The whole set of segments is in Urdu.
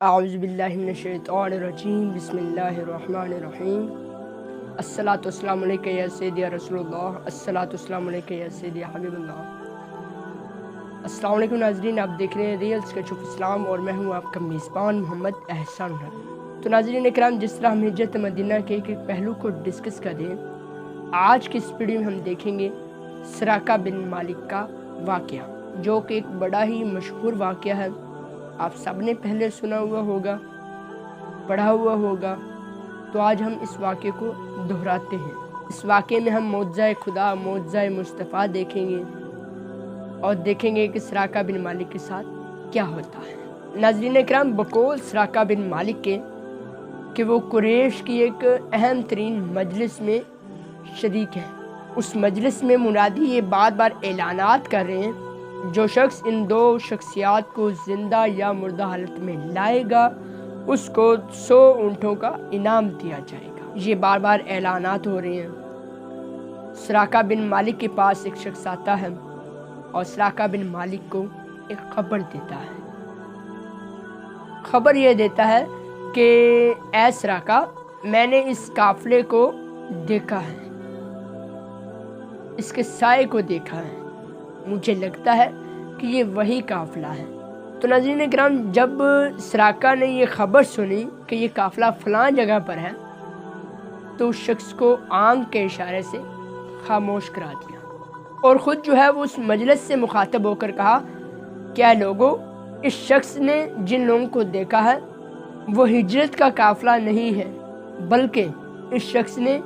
اعوذ باللہ من الشیطان الرجیم بسم اللہ الرحمن الرحیم الصلاۃ والسلام علیکہ یا سیدی یا رسول اللہ الصلاۃ والسلام علیکہ یا سیدی یا حبیب اللہ۔ السلام علیکم ناظرین، آپ دیکھ رہے ہیں ریئل اسکیچ آف اسلام اور میں ہوں آپ کا میزبان محمد احسان الحق۔ تو ناظرین اکرام، جس طرح ہم ہجرت مدینہ کے ایک پہلو کو ڈسکس کر دیں، آج کی اس ویڈیو میں ہم دیکھیں گے سراقہ بن مالک کا واقعہ، جو کہ ایک بڑا ہی مشہور واقعہ ہے۔ آپ سب نے پہلے سنا ہوا ہوگا، پڑھا ہوا ہوگا، تو آج ہم اس واقعے کو دہراتے ہیں۔ اس واقعے میں ہم معجزہ خدا، معجزہ مصطفیٰ دیکھیں گے اور دیکھیں گے کہ سراقہ بن مالک کے ساتھ کیا ہوتا ہے۔ ناظرین اکرام، بقول سراقہ بن مالک کے کہ وہ قریش کی ایک اہم ترین مجلس میں شریک ہیں۔ اس مجلس میں منادی یہ بار بار اعلانات کر رہے ہیں، جو شخص ان دو شخصیات کو زندہ یا مردہ حالت میں لائے گا اس کو 100 اونٹوں کا انعام دیا جائے گا۔ یہ بار بار اعلانات ہو رہے ہیں۔ سراقہ بن مالک کے پاس ایک شخص آتا ہے اور سراقہ بن مالک کو ایک خبر دیتا ہے۔ خبر یہ دیتا ہے کہ اے سراقہ، میں نے اس قافلے کو دیکھا ہے، اس کے سائے کو دیکھا ہے، مجھے لگتا ہے کہ یہ وہی قافلہ ہے۔ تو ناظرین اکرام، جب سراقہ نے یہ خبر سنی کہ یہ قافلہ فلاں جگہ پر ہے، تو اس شخص کو آنکھ کے اشارے سے خاموش کرا دیا اور خود جو ہے وہ اس مجلس سے مخاطب ہو کر کہا، کیا لوگوں، اس شخص نے جن لوگوں کو دیکھا ہے وہ ہجرت کا قافلہ نہیں ہے، بلکہ اس شخص نے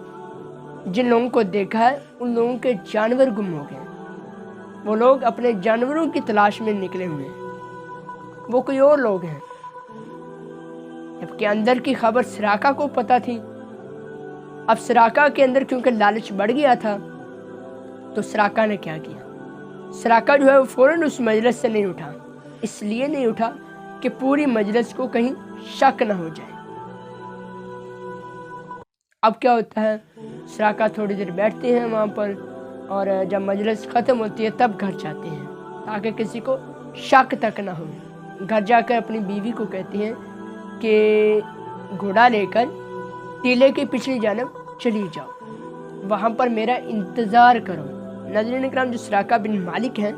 جن لوگوں کو دیکھا ہے ان لوگوں کے جانور گم ہو گئے، وہ لوگ اپنے جانوروں کی تلاش میں نکلے ہوئے ہیں، وہ کوئی اور لوگ ہیں۔ جبکہ اندر کی خبر سراقہ کو پتہ تھی۔ اب سراقہ کے اندر کیونکہ لالچ بڑھ گیا تھا، تو سراقہ نے کیا کیا؟ سراقہ جو ہے وہ فوراً اس مجلس سے نہیں اٹھا۔ اس لیے نہیں اٹھا کہ پوری مجلس کو کہیں شک نہ ہو جائے۔ اب کیا ہوتا ہے، سراقہ تھوڑی دیر بیٹھتے ہیں وہاں پر، اور جب مجلس ختم ہوتی ہے تب گھر جاتے ہیں تاکہ کسی کو شک تک نہ ہو۔ گھر جا کر اپنی بیوی کو کہتے ہیں کہ گھوڑا لے کر ٹیلے کی پچھلی جانب چلی جاؤ، وہاں پر میرا انتظار کرو۔ ناظرین اکرام، جو سراقہ بن مالک ہیں،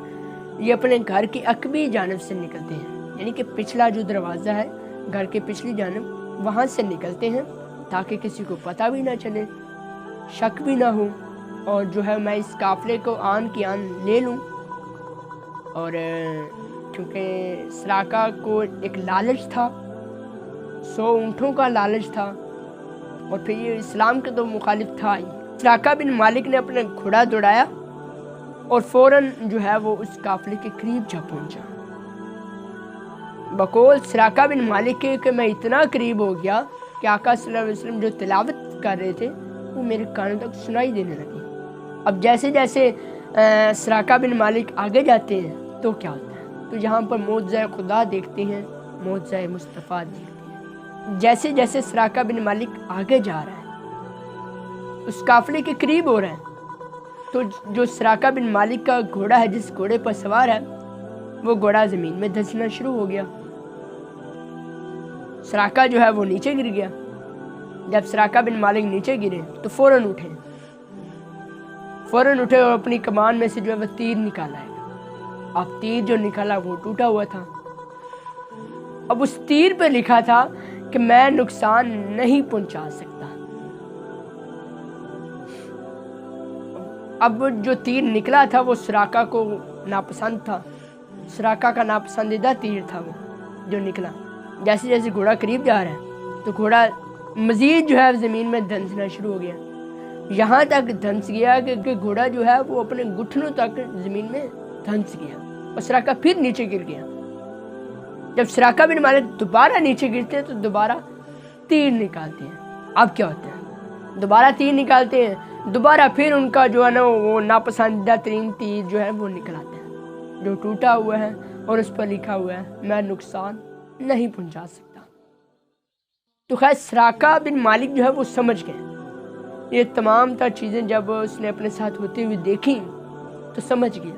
یہ اپنے گھر کی عقبی جانب سے نکلتے ہیں، یعنی کہ پچھلا جو دروازہ ہے گھر کے پچھلی جانب، وہاں سے نکلتے ہیں تاکہ کسی کو پتہ بھی نہ چلے، شک بھی نہ ہو، اور جو ہے میں اس قافلے کو آن کی آن لے لوں۔ اور کیونکہ سراقہ کو ایک لالچ تھا، 100 اونٹوں کا لالچ تھا، اور پھر یہ اسلام کے تو مخالف تھا ہی۔ سراقہ بن مالک نے اپنا گھوڑا دوڑایا اور فوراً جو ہے وہ اس قافلے کے قریب جا پہنچا۔ بقول سراقہ بن مالک کے کہ میں اتنا قریب ہو گیا کہ آقا صلی اللہ علیہ وسلم جو تلاوت کر رہے تھے وہ میرے کانوں تک سنائی دینے لگی۔ اب جیسے جیسے سراقہ بن مالک آگے جاتے ہیں تو کیا ہوتا ہے، تو یہاں پر معجزہ خدا دیکھتے ہیں، معجزہ مصطفیٰ دیکھتے ہیں۔ جیسے جیسے سراقہ بن مالک آگے جا رہا ہے، اس قافلے کے قریب ہو رہا ہے، تو جو سراقہ بن مالک کا گھوڑا ہے، جس گھوڑے پر سوار ہے، وہ گھوڑا زمین میں دھنسنا شروع ہو گیا۔ سراقہ جو ہے وہ نیچے گر گیا۔ جب سراقہ بن مالک نیچے گرے تو فوراً اٹھے اور اپنی کمان میں سے جو ہے وہ تیر نکالا ہے۔ اب تیر جو نکالا وہ ٹوٹا ہوا تھا۔ اب اس تیر پہ لکھا تھا کہ میں نقصان نہیں پہنچا سکتا۔ اب جو تیر نکلا تھا وہ سراقہ کو ناپسند تھا، سراقہ کا ناپسندیدہ تیر تھا وہ جو نکلا۔ جیسے جیسے گھوڑا قریب جا رہا ہے تو گھوڑا مزید جو ہے زمین میں دھنسنا شروع ہو گیا، یہاں تک دھنس گیا کہ گھوڑا جو ہے وہ اپنے گھٹنوں تک زمین میں دھنس گیا، اور سراقہ پھر نیچے گر گیا۔ جب سراقہ بن مالک دوبارہ نیچے گرتے ہیں تو دوبارہ تیر نکالتے ہیں۔ اب کیا ہوتا ہے، دوبارہ تیر نکالتے ہیں، دوبارہ پھر ان کا جو ہے نا وہ ناپسندیدہ ترین تیر جو ہے وہ نکل آتا ہے، جو ٹوٹا ہوا ہے اور اس پر لکھا ہوا ہے میں نقصان نہیں پہنچا سکتا۔ تو خیر سراقہ بن مالک جو ہے وہ سمجھ گئے، یہ تمام تر چیزیں جب اس نے اپنے ساتھ ہوتے ہوئے دیکھی تو سمجھ گیا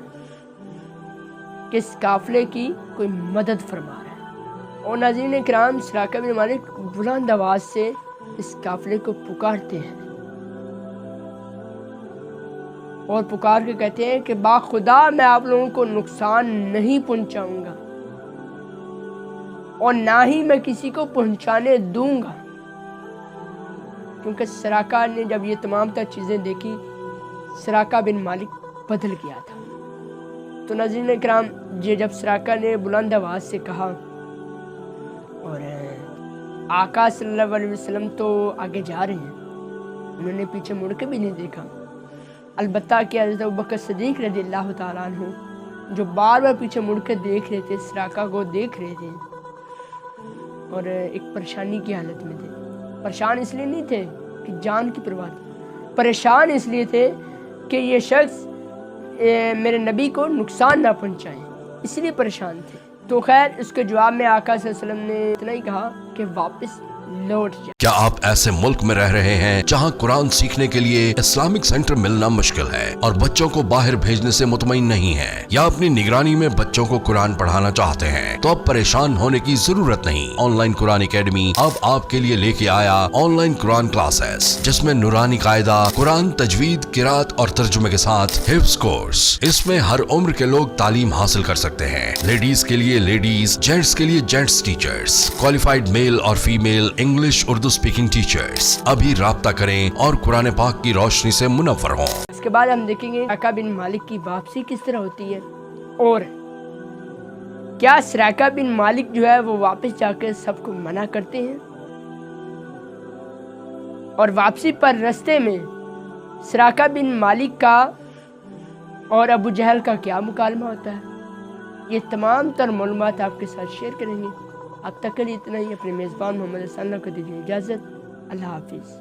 کہ اس قافلے کی کوئی مدد فرما رہا ہے، اور ناظرین کرام سراقہ بن مالک بلند آواز سے اس قافلے کو پکارتے ہیں اور پکار کے کہتے ہیں کہ با خدا میں آپ لوگوں کو نقصان نہیں پہنچاؤں گا اور نہ ہی میں کسی کو پہنچانے دوں گا، کیونکہ سراقہ نے جب یہ تمام تر چیزیں دیکھی سراقہ بن مالک بدل گیا تھا۔ تو ناظرین کرام یہ جب سراقہ نے بلند آواز سے کہا اور آقا صلی اللہ علیہ وسلم تو آگے جا رہے ہیں، انہوں نے پیچھے مڑ کے بھی نہیں دیکھا، البتہ کہ حضرت ابوبکر صدیق رضی اللہ تعالیٰ عنہ جو بار بار پیچھے مڑ کے دیکھ رہے تھے، سراقہ کو دیکھ رہے تھے اور ایک پریشانی کی حالت میں تھے۔ پریشان اس لیے نہیں تھے کہ جان کی پرواہ تھی، پریشان اس لیے تھے کہ یہ شخص میرے نبی کو نقصان نہ پہنچائیں، اس لیے پریشان تھے۔ تو خیر اس کے جواب میں آقا صلی اللہ علیہ وسلم نے اتنا ہی کہا کہ واپس لوٹ جائے۔ کیا آپ ایسے ملک میں رہ رہے ہیں جہاں قرآن سیکھنے کے لیے اسلامک سینٹر ملنا مشکل ہے اور بچوں کو باہر بھیجنے سے مطمئن نہیں ہیں، یا اپنی نگرانی میں بچوں کو قرآن پڑھانا چاہتے ہیں؟ تو اب پریشان ہونے کی ضرورت نہیں۔ آن لائن قرآن اکیڈمی اب آپ کے لیے لے کے آیا آن لائن قرآن کلاسز، جس میں نورانی قاعدہ، قرآن تجوید، قرات اور ترجمے کے ساتھ حفظ کورس۔ اس میں ہر عمر کے لوگ تعلیم حاصل کر سکتے ہیں۔ لیڈیز کے لیے لیڈیز، جینٹس کے لیے جینٹس ٹیچرز، کوالیفائڈ میل اور female English Urdu speaking teachers. ابھی رابطہ کریں اور قرآن پاک کی روشنی سے منور ہوں۔ اس کے بعد ہم دیکھیں گے سراقہ بن مالک کی واپسی کس طرح ہوتی ہے، اور کیا سراقہ بن مالک جو ہے وہ واپس جا کے سب کو منع کرتے ہیں، اور واپسی پر رستے میں سراقہ بن مالک کا اور ابو جہل کا کیا مکالمہ ہوتا ہے۔ یہ تمام تر معلومات آپ کے ساتھ شیئر کریں گے۔ اب تک کے لیے اتنا ہی۔ اپنے میزبان محمد حسن کو دیجیے اجازت۔ اللہ حافظ۔